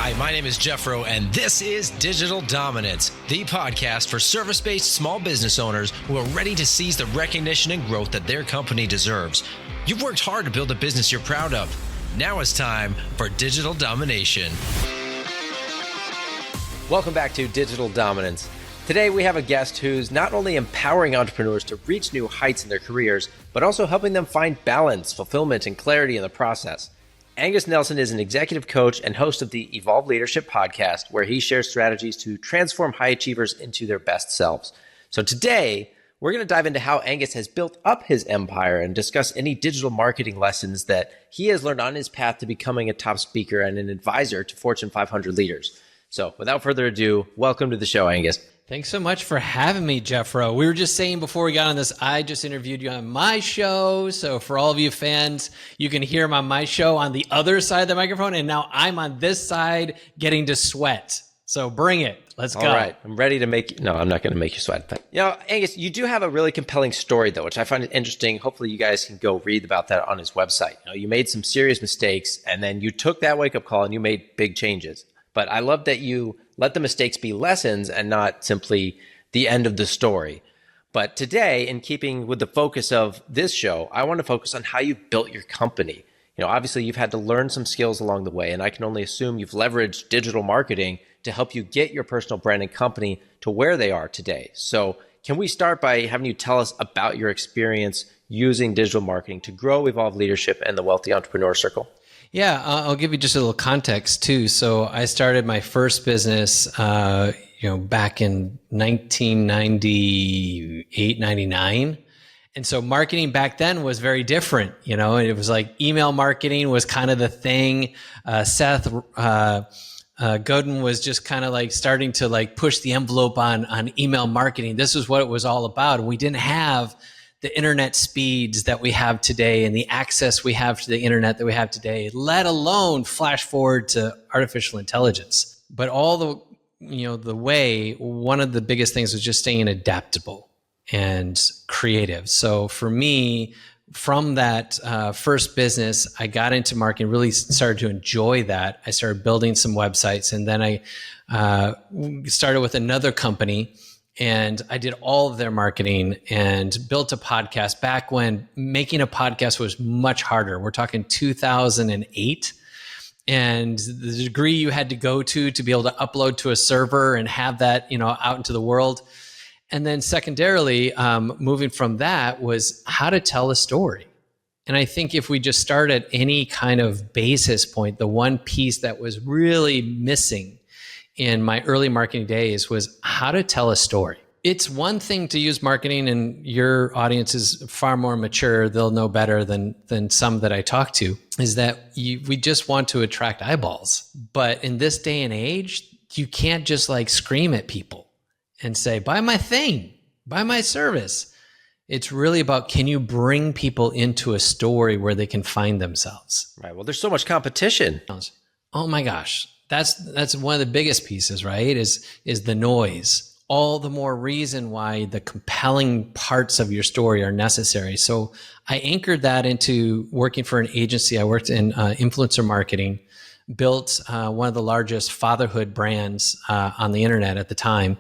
Hi, my name is Jeffro, and this is Digital Dominance, the podcast for service-based small business owners who are ready to seize the recognition and growth that their company deserves. You've worked hard to build a business you're proud of. Now it's time for Digital Domination. Welcome back to Digital Dominance. Today we have a guest who's not only empowering entrepreneurs to reach new heights in their careers, but also helping them find balance, fulfillment, and clarity in the process. Angus Nelson is an executive coach and host of the Evolve Leadership podcast, where he shares strategies to transform high achievers into their best selves. So today, we're going to dive into how Angus has built up his empire and discuss any digital marketing lessons that he has learned on his path to becoming a top speaker and an advisor to Fortune 500 leaders. So without further ado, welcome to the show, Angus. Thanks so much for having me, Jeffro. We were just saying before we got on this, I just interviewed you on my show. So for all of you fans, you can hear him on my show on the other side of the microphone. And now I'm on this side getting to sweat. So bring it. Let's go. All right. I'm ready to make you. No, I'm not going to make you sweat. But, Angus, you do have a really compelling story, though, which I find interesting. Hopefully you guys can go read about that on his website. You made some serious mistakes, and then you took that wake-up call and you made big changes. But I love that you let the mistakes be lessons and not simply the end of the story. But today, in keeping with the focus of this show, I want to focus on how you built your company. Obviously you've had to learn some skills along the way, and I can only assume you've leveraged digital marketing to help you get your personal brand and company to where they are today. So can we start by having you tell us about your experience using digital marketing to grow, evolve leadership, and the Wealthy Entrepreneur Circle? Yeah, I'll give you just a little context too. So I started my first business, back in 1998, 99. And so marketing back then was very different. It was like email marketing was kind of the thing. Seth Godin was just kind of like starting to like push the envelope on email marketing. This is what it was all about. We didn't have the internet speeds that we have today and the access we have to the internet that we have today, let alone flash forward to artificial intelligence. But all the way, one of the biggest things was just staying adaptable and creative. So for me, from that first business, I got into marketing, really started to enjoy that. I started building some websites, and then I started with another company, and I did all of their marketing and built a podcast back when making a podcast was much harder. We're talking 2008. And the degree you had to go to be able to upload to a server and have that, out into the world. And then secondarily, moving from that was how to tell a story. And I think if we just start at any kind of basis point, the one piece that was really missing in my early marketing days was how to tell a story. It's one thing to use marketing, and your audience is far more mature. They'll know better than some that I talk to, is that we just want to attract eyeballs. But in this day and age, you can't just like scream at people and say, buy my thing, buy my service. It's really about, can you bring people into a story where they can find themselves? Right. Well, there's so much competition. Oh my gosh. That's one of the biggest pieces, right? Is the noise. All the more reason why the compelling parts of your story are necessary. So I anchored that into working for an agency. I worked in influencer marketing, built one of the largest fatherhood brands on the internet at the time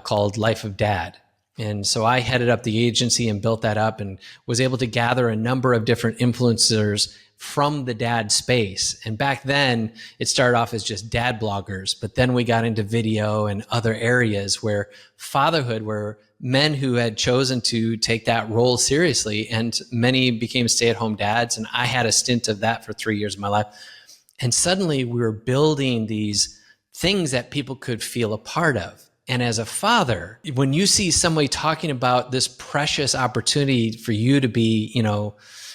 called Life of Dad. And so I headed up the agency and built that up and was able to gather a number of different influencers from the dad space. And back then it started off as just dad bloggers, but then we got into video and other areas where fatherhood were men who had chosen to take that role seriously, and many became stay-at-home dads. And I had a stint of that for 3 years of my life. And suddenly we were building these things that people could feel a part of. And as a father, when you see somebody talking about this precious opportunity for you to be,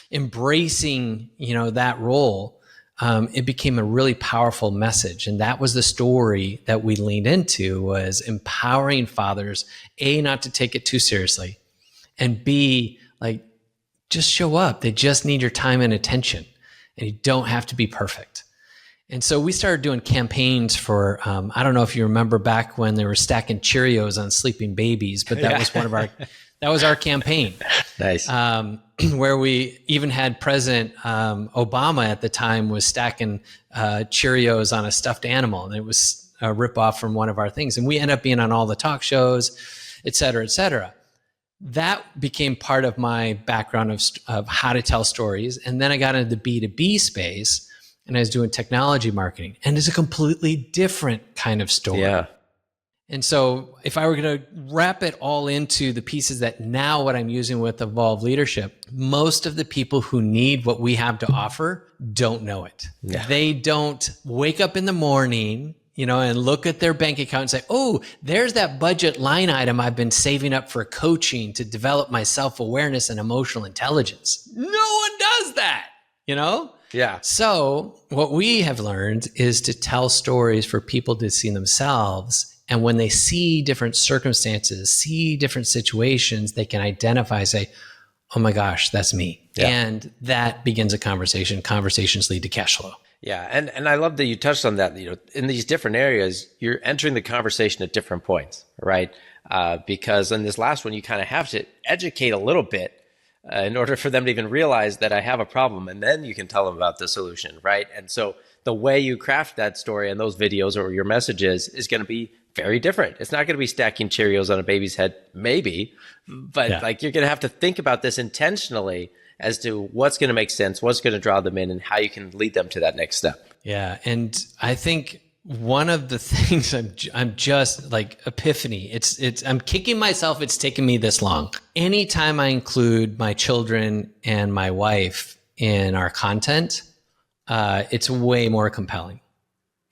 embracing, that role, it became a really powerful message. And that was the story that we leaned into, was empowering fathers, A, not to take it too seriously, and B, like, just show up. They just need your time and attention, and you don't have to be perfect. And so we started doing campaigns for, I don't know if you remember back when they were stacking Cheerios on sleeping babies, but that was that was our campaign. Nice. where we even had President Obama at the time was stacking Cheerios on a stuffed animal, and it was a ripoff from one of our things. And we end up being on all the talk shows, et cetera, et cetera. That became part of my background of how to tell stories. And then I got into the B2B space, and I was doing technology marketing, and it's a completely different kind of story. Yeah. And so if I were going to wrap it all into the pieces that now what I'm using with Evolve Leadership, most of the people who need what we have to offer don't know it. Yeah. They don't wake up in the morning, and look at their bank account and say, oh, there's that budget line item I've been saving up for coaching to develop my self-awareness and emotional intelligence. No one does that, Yeah. So what we have learned is to tell stories for people to see themselves. And when they see different circumstances, see different situations, they can identify, say, oh my gosh, that's me. Yeah. And that begins a conversation. Conversations lead to cash flow. Yeah. And I love that you touched on that. In these different areas, you're entering the conversation at different points, right? Because in this last one, you kind of have to educate a little bit in order for them to even realize that I have a problem. And then you can tell them about the solution, right? And so the way you craft that story and those videos or your messages is going to be very different. It's not going to be stacking Cheerios on a baby's head, maybe, but you're going to have to think about this intentionally as to what's going to make sense, what's going to draw them in, and how you can lead them to that next step. Yeah. And I think one of the things I'm just like epiphany. I'm kicking myself. It's taken me this long. Anytime I include my children and my wife in our content, it's way more compelling.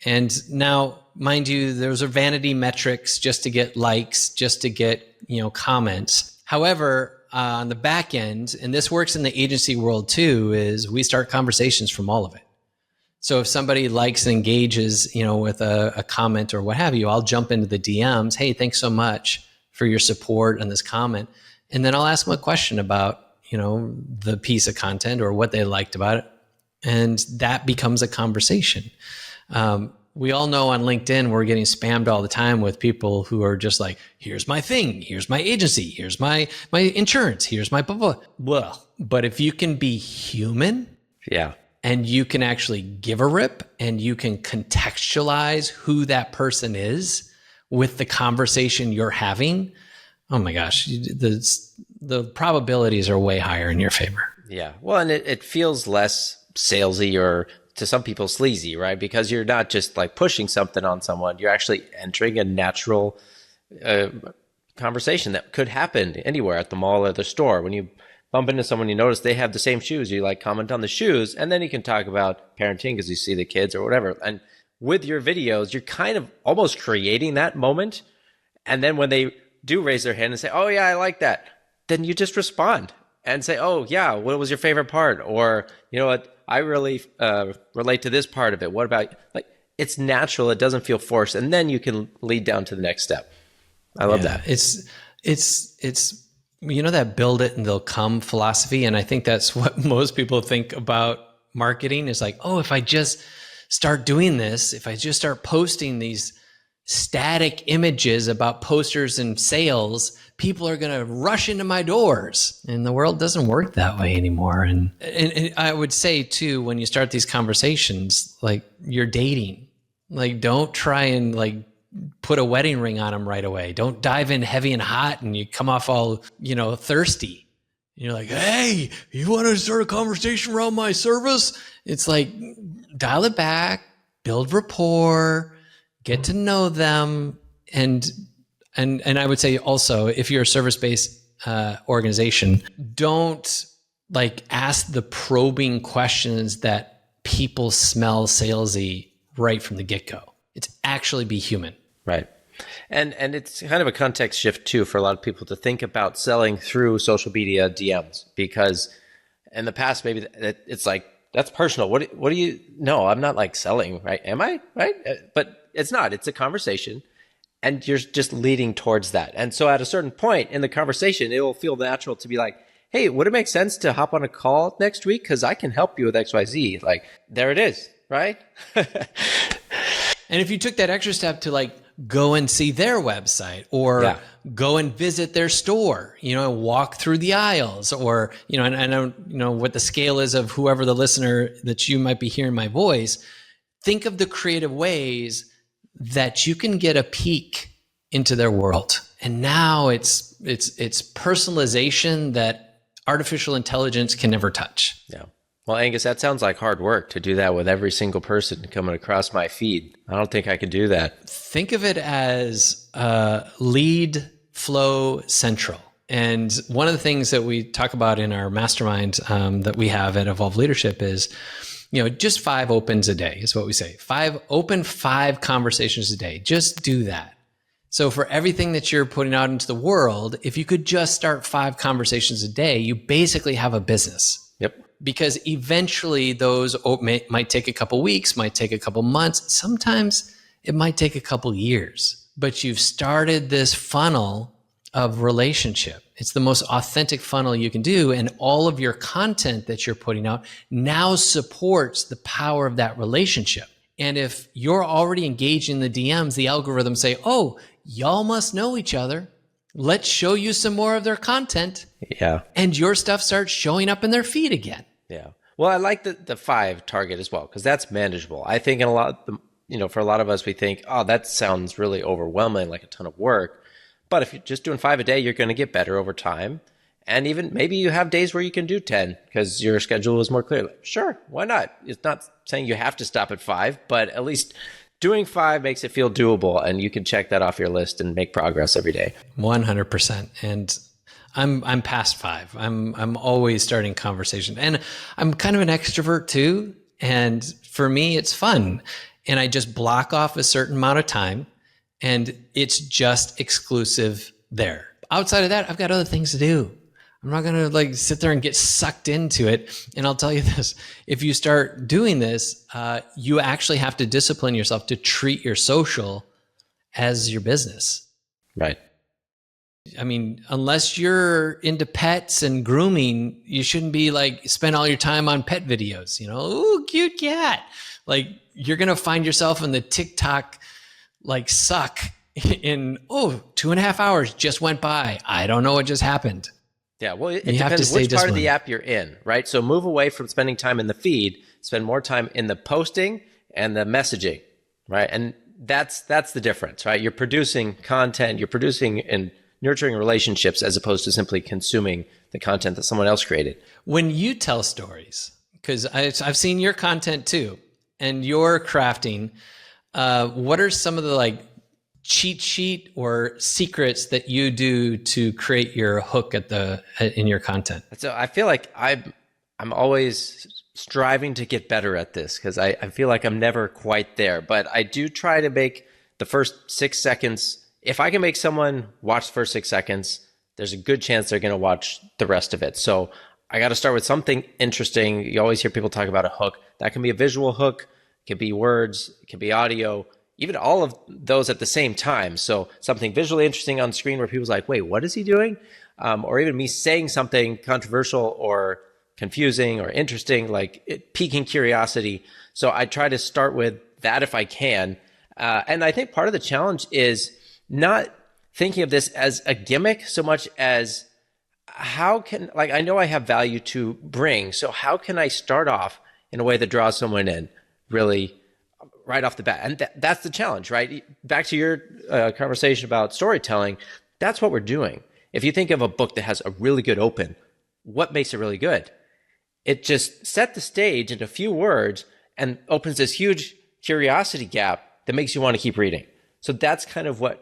And now, mind you, those are vanity metrics just to get likes, just to get, comments. However, on the back end, and this works in the agency world too, is we start conversations from all of it. So if somebody likes and engages, with a comment or what have you, I'll jump into the DMs. Hey, thanks so much for your support on this comment. And then I'll ask them a question about, the piece of content or what they liked about it. And that becomes a conversation. We all know on LinkedIn, we're getting spammed all the time with people who are just like, here's my thing, here's my agency, here's my insurance, here's my blah, blah, blah. But if you can be human, and you can actually give a rip and you can contextualize who that person is with the conversation you're having, oh my gosh, the probabilities are way higher in your favor. Yeah. Well, and it feels less salesy or to some people sleazy, right? Because you're not just like pushing something on someone. You're actually entering a natural conversation that could happen anywhere at the mall or the store. When you bump into someone, you notice they have the same shoes. You comment on the shoes, and then you can talk about parenting because you see the kids or whatever. And with your videos, you're kind of almost creating that moment. And then when they do raise their hand and say, oh yeah, I like that, then you just respond and say, oh yeah, what was your favorite part? Or, you know what, I really relate to this part of it. What about, it's natural. It doesn't feel forced. And then you can lead down to the next step. I love that. It's that build it and they'll come philosophy. And I think that's what most people think about marketing is like, oh, if I just start doing this, if I just start posting these static images about posters and sales, people are going to rush into my doors. And the world doesn't work that way anymore. And I would say too, when you start these conversations, like you're dating, don't try and put a wedding ring on them right away. Don't dive in heavy and hot and you come off all, thirsty. You're like, hey, you want to start a conversation around my service? It's like, dial it back, build rapport, get to know them. And I would say also, if you're a service-based organization, don't ask the probing questions that people smell salesy right from the get-go. It's actually be human. Right. And it's kind of a context shift too for a lot of people to think about selling through social media DMs, because in the past, maybe it's like, that's personal. What do you, no, I'm not selling, right? Am I? Right. But it's not, it's a conversation and you're just leading towards that. And so at a certain point in the conversation, it will feel natural to be like, hey, would it make sense to hop on a call next week? Cause I can help you with XYZ. There it is. Right. And if you took that extra step to go and see their website, or go and visit their store, walk through the aisles, or, and I don't know what the scale is of whoever the listener that you might be hearing my voice. Think of the creative ways that you can get a peek into their world. And now it's personalization that artificial intelligence can never touch. Yeah. Well, Angus, that sounds like hard work to do that with every single person coming across my feed. I don't think I could do that. Think of it as lead flow central. And one of the things that we talk about in our mastermind that we have at Evolve Leadership is, just 5 opens a day is what we say. 5 conversations a day. Just do that. So for everything that you're putting out into the world, if you could just start 5 conversations a day, you basically have a business. Yep. Because eventually those might take a couple weeks, might take a couple months. Sometimes it might take a couple years, but you've started this funnel of relationship. It's the most authentic funnel you can do. And all of your content that you're putting out now supports the power of that relationship. And if you're already engaged in the DMs, the algorithms say, oh, y'all must know each other. Let's show you some more of their content. Yeah. And your stuff starts showing up in their feed again. Yeah. Well, I like the 5 target as well, because that's manageable. I think in a lot, for a lot of us, we think, oh, that sounds really overwhelming, like a ton of work. But if you're just doing 5 a day, you're going to get better over time. And even maybe you have days where you can do 10 because your schedule is more clear. Sure, why not? It's not saying you have to stop at 5, but at least doing 5 makes it feel doable, and you can check that off your list and make progress every day. 100%. And I'm past 5. I'm always starting conversation, and I'm kind of an extrovert too. And for me, it's fun. And I just block off a certain amount of time, and it's just exclusive there. Outside of that, I've got other things to do. I'm not going to sit there and get sucked into it. And I'll tell you this, if you start doing this, you actually have to discipline yourself to treat your social as your business. Right. I mean, unless you're into pets and grooming, you shouldn't be spend all your time on pet videos, ooh, cute cat. You're going to find yourself in the TikTok, suck in, 2.5 hours just went by. I don't know what just happened. Yeah, well, it depends which part of the app you're in, right? So move away from spending time in the feed, spend more time in the posting and the messaging, right? And that's the difference, right? You're producing content, you're producing and nurturing relationships as opposed to simply consuming the content that someone else created. When you tell stories, because I've seen your content too, and your crafting, what are some of the cheat sheet or secrets that you do to create your hook in your content? So I feel like I'm always striving to get better at this because I feel like I'm never quite there, but I do try to make the first 6 seconds. If I can make someone watch the first 6 seconds, there's a good chance they're going to watch the rest of it. So I got to start with something interesting. You always hear people talk about a hook. That can be a visual hook. It can be words. It can be audio. Even all of those at the same time. So something visually interesting on screen where people's like, wait, what is he doing? Or even me saying something controversial or confusing or interesting, piquing curiosity. So I try to start with that if I can. And I think part of the challenge is not thinking of this as a gimmick so much as how can, I know I have value to bring. So how can I start off in a way that draws someone in really right off the bat? And that's the challenge, right? Back to your conversation about storytelling, that's what we're doing. If you think of a book that has a really good open, what makes it really good? It just set the stage in a few words and opens this huge curiosity gap that makes you want to keep reading. So that's kind of what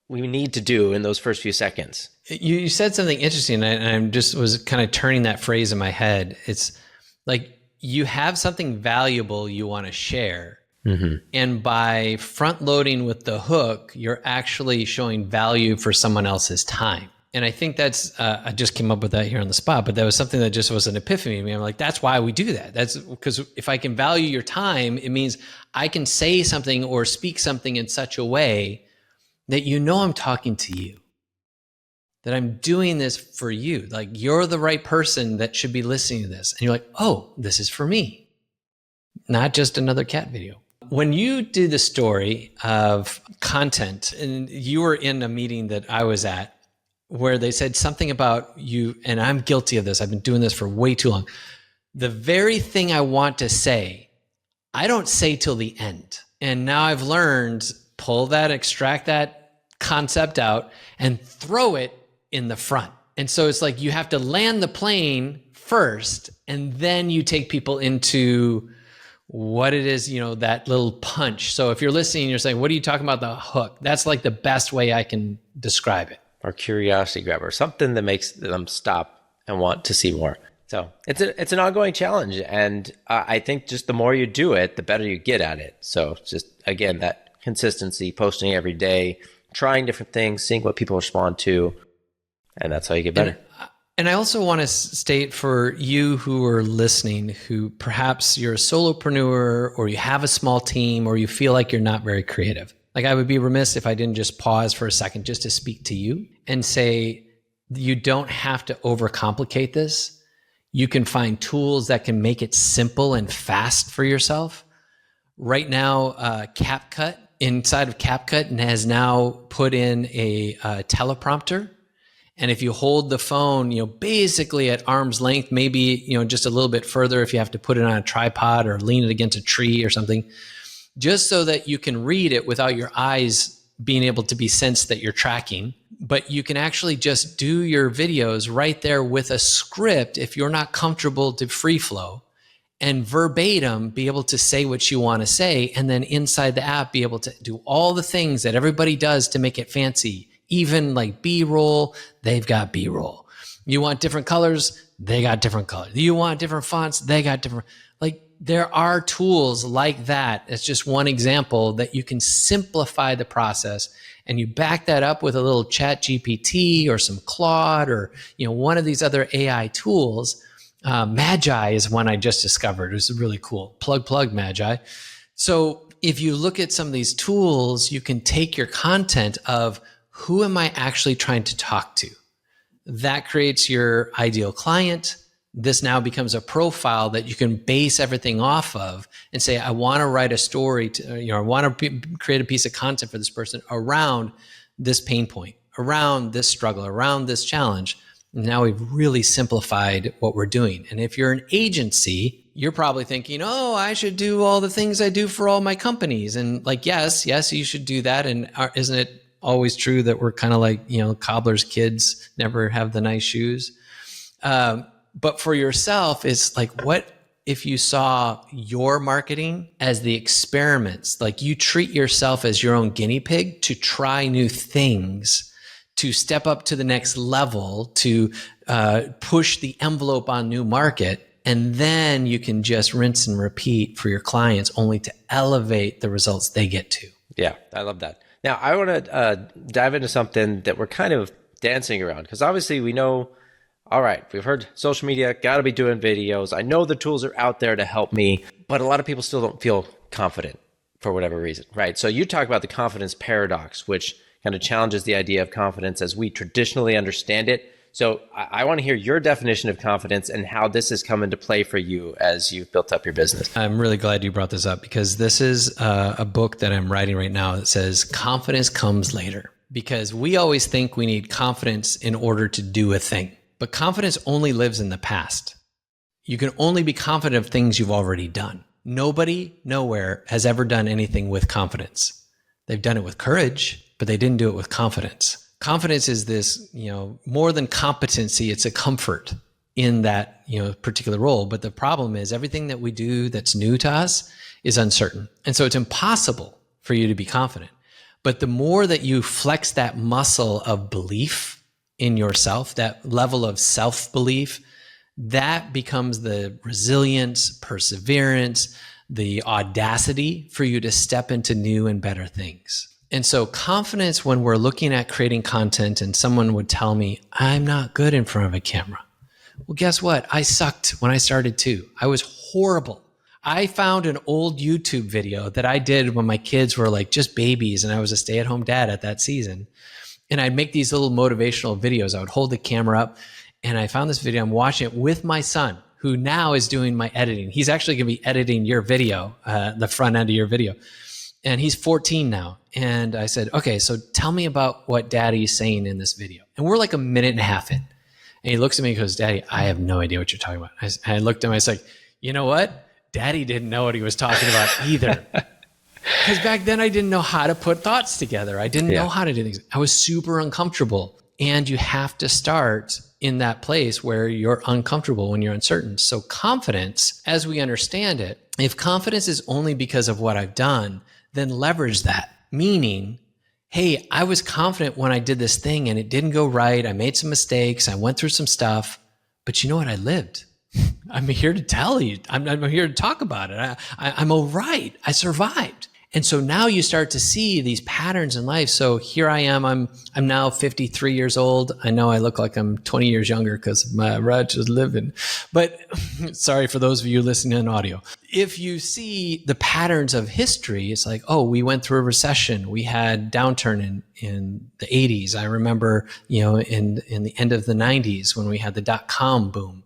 we need to do in those first few seconds. You said something interesting, and I just was kind of turning that phrase in my head. It's you have something valuable you want to share. Mm-hmm. And by front loading with the hook, you're actually showing value for someone else's time. And I think that's, I just came up with that here on the spot, but that was something that just was an epiphany to me. I'm like, that's why we do that. That's because if I can value your time, it means I can say something or speak something in such a way that I'm talking to you, that I'm doing this for you. You're the right person that should be listening to this. And you're like, oh, this is for me, not just another cat video. When you do the story of content, and you were in a meeting that I was at where they said something about you, and I'm guilty of this. I've been doing this for way too long. The very thing I want to say, I don't say till the end. And now I've learned, pull that, extract that concept out and throw it in the front. And so it's like you have to land the plane first, and then you take people into what it is, that little punch. So if you're listening, you're saying, what are you talking about, the hook? That's like the best way I can describe it. Or curiosity grabber, something that makes them stop and want to see more. So it's an ongoing challenge. And I think just the more you do it, the better you get at it. So just, again, that consistency, posting every day, trying different things, seeing what people respond to. And that's how you get better. And I also want to state for you who are listening, who perhaps you're a solopreneur or you have a small team or you feel like you're not very creative. Like, I would be remiss if I didn't just pause for a second just to speak to you and say, you don't have to overcomplicate this. You can find tools that can make it simple and fast for yourself. Right now, CapCut, inside of CapCut, has now put in a teleprompter. And if you hold the phone, basically at arm's length, maybe, just a little bit further if you have to put it on a tripod or lean it against a tree or something, just so that you can read it without your eyes being able to be sensed that you're tracking. But you can actually just do your videos right there with a script if you're not comfortable to free flow, and verbatim be able to say what you want to say. And then inside the app, be able to do all the things that everybody does to make it fancy. Even like B-roll, they've got B-roll. You want different colors, they got different colors. You want different fonts, they got different. Like, there are tools like that. It's just one example that you can simplify the process, and you back that up with a little Chat GPT or some Claude or one of these other AI tools. Magi is one I just discovered. It was really cool. Plug Magi. So if you look at some of these tools, you can take your content of, who am I actually trying to talk to? That creates your ideal client. This now becomes a profile that you can base everything off of and say, I want to write a story I want to create a piece of content for this person around this pain point, around this struggle, around this challenge. Now we've really simplified what we're doing. And if you're an agency, you're probably thinking, oh, I should do all the things I do for all my companies. And like, yes, you should do that. And isn't it always true that we're kind of like, cobbler's kids, never have the nice shoes? But for yourself, it's like, what if you saw your marketing as the experiments? Like, you treat yourself as your own guinea pig to try new things, to step up to the next level, to push the envelope on new market. And then you can just rinse and repeat for your clients, only to elevate the results they get to. Yeah, I love that. Now, I want to dive into something that we're kind of dancing around, because obviously we know, all right, we've heard social media, got to be doing videos. I know the tools are out there to help me, but a lot of people still don't feel confident for whatever reason, right? So you talk about the confidence paradox, which kind of challenges the idea of confidence as we traditionally understand it. So I want to hear your definition of confidence and how this has come into play for you as you've built up your business. I'm really glad you brought this up, because this is a book that I'm writing right now that says confidence comes later, because we always think we need confidence in order to do a thing. But confidence only lives in the past. You can only be confident of things you've already done. Nobody, nowhere has ever done anything with confidence. They've done it with courage, but they didn't do it with confidence. Confidence is this, more than competency, it's a comfort in that, particular role. But the problem is everything that we do that's new to us is uncertain. And so it's impossible for you to be confident. But the more that you flex that muscle of belief in yourself, that level of self-belief, that becomes the resilience, perseverance, the audacity for you to step into new and better things. And so confidence, when we're looking at creating content and someone would tell me, I'm not good in front of a camera. Well, guess what? I sucked when I started too. I was horrible. I found an old YouTube video that I did when my kids were like just babies and I was a stay-at-home dad at that season. And I'd make these little motivational videos. I would hold the camera up and I found this video. I'm watching it with my son, who now is doing my editing. He's actually going to be editing your video, the front end of your video. And he's 14 now. And I said, okay, so tell me about what Daddy's saying in this video. And we're like a minute and a half in. And he looks at me and goes, Daddy, I have no idea what you're talking about. I looked at him, I was like, you know what? Daddy didn't know what he was talking about either. Because back then I didn't know how to put thoughts together. I didn't know how to do things. I was super uncomfortable. And you have to start in that place where you're uncomfortable, when you're uncertain. So confidence, as we understand it, if confidence is only because of what I've done, then leverage that. Meaning, hey, I was confident when I did this thing and it didn't go right. I made some mistakes. I went through some stuff. But you know what? I lived. I'm here to tell you. I'm here to talk about it. I'm all right. I survived. And so now you start to see these patterns in life. So here I am. I'm now 53 years old. I know I look like I'm 20 years younger because my Raj is living. But sorry for those of you listening in audio. If you see the patterns of history, it's like, oh, we went through a recession. We had downturn in the 80s. I remember, in the end of the 90s when we had the dot-com boom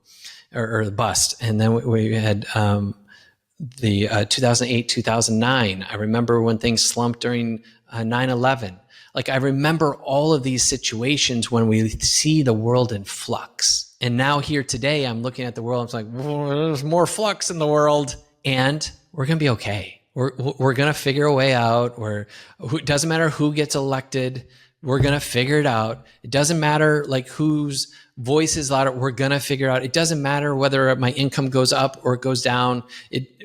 or the bust. And then we had the 2008, 2009. I remember when things slumped during 9/11. Like, I remember all of these situations when we see the world in flux. And now here today, I'm looking at the world. I'm like, there's more flux in the world, and we're going to be okay. We're going to figure a way out. It doesn't matter who gets elected. We're going to figure it out. It doesn't matter like whose voice is louder. We're going to figure it out. It doesn't matter whether my income goes up or it goes down.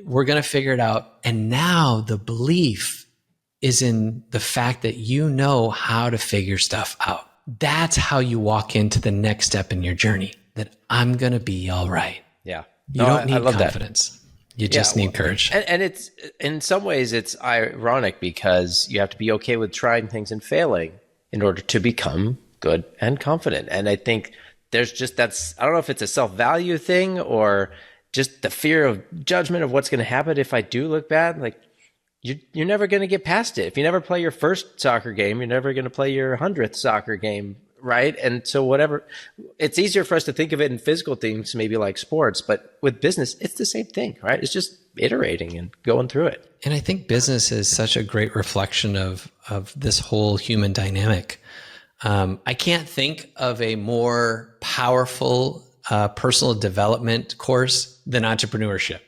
We're going to figure it out. And now the belief is in the fact that you know how to figure stuff out. That's how you walk into the next step in your journey, that I'm going to be all right. Yeah. You don't need confidence. You just need courage. And it's, in some ways, it's ironic because you have to be okay with trying things and failing in order to become good and confident. And I think there's just, I don't know if it's a self-value thing or just the fear of judgment of what's going to happen if I do look bad. Like, you're never going to get past it. If you never play your first soccer game, you're never going to play your 100th soccer game, right? And so whatever, it's easier for us to think of it in physical things, maybe like sports, but with business, it's the same thing, right? It's just iterating and going through it. And I think business is such a great reflection of this whole human dynamic. I can't think of a more powerful personal development course than entrepreneurship,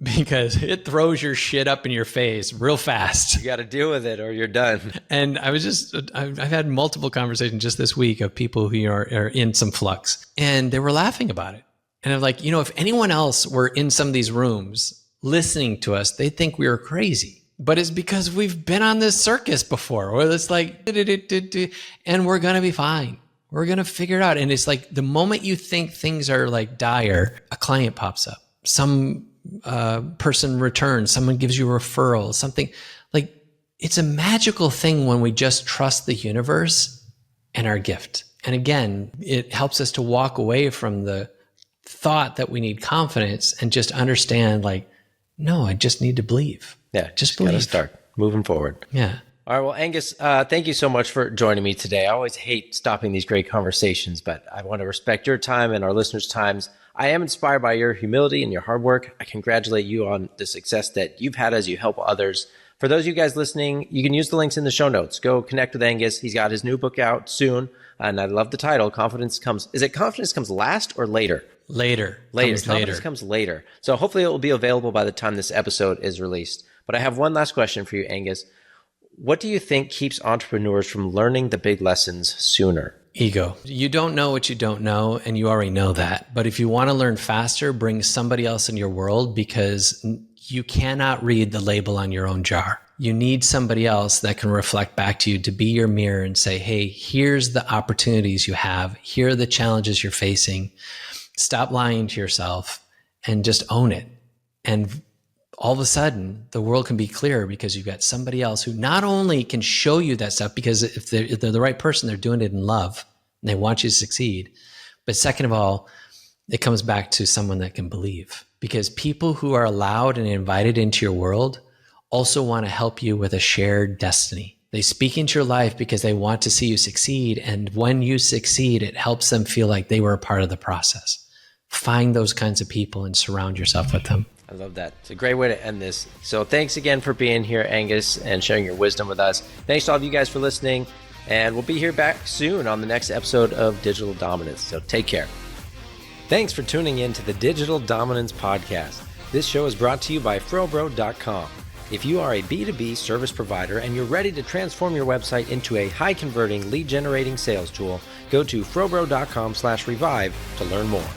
because it throws your shit up in your face real fast. You got to deal with it or you're done. And I've had multiple conversations just this week of people who are in some flux, and they were laughing about it. And I'm like, if anyone else were in some of these rooms listening to us, they'd think we were crazy. But it's because we've been on this circus before where it's like, and we're going to be fine. We're going to figure it out. And it's like the moment you think things are like dire, a client pops up, some person returns, someone gives you a referral, something. Like, it's a magical thing when we just trust the universe and our gift. And again, it helps us to walk away from the thought that we need confidence and just understand, like, no, I just need to believe. Yeah, just believe. Got to start moving forward. Yeah. All right. Well, Angus, thank you so much for joining me today. I always hate stopping these great conversations, but I want to respect your time and our listeners' times. I am inspired by your humility and your hard work. I congratulate you on the success that you've had as you help others. For those of you guys listening, you can use the links in the show notes. Go connect with Angus. He's got his new book out soon, and I love the title, Confidence Comes. Is it Confidence Comes Last or Later? Later. Confidence comes later. So hopefully it will be available by the time this episode is released. But I have one last question for you, Angus. What do you think keeps entrepreneurs from learning the big lessons sooner? Ego. You don't know what you don't know, and you already know that. But if you want to learn faster, bring somebody else in your world, because you cannot read the label on your own jar. You need somebody else that can reflect back to you, to be your mirror and say, hey, here's the opportunities you have. Here are the challenges you're facing. Stop lying to yourself and just own it. And all of a sudden, the world can be clearer because you've got somebody else who not only can show you that stuff, because if they're the right person, they're doing it in love and they want you to succeed. But second of all, it comes back to someone that can believe, because people who are allowed and invited into your world also want to help you with a shared destiny. They speak into your life because they want to see you succeed. And when you succeed, it helps them feel like they were a part of the process. find those kinds of people and surround yourself with them. I love that. It's a great way to end this. So thanks again for being here, Angus, and sharing your wisdom with us. Thanks to all of you guys for listening, and we'll be here back soon on the next episode of Digital Dominance. So take care. Thanks for tuning in to the Digital Dominance Podcast. This show is brought to you by FroBro.com. If you are a B2B service provider and you're ready to transform your website into a high-converting, lead-generating sales tool, go to FroBro.com/revive to learn more.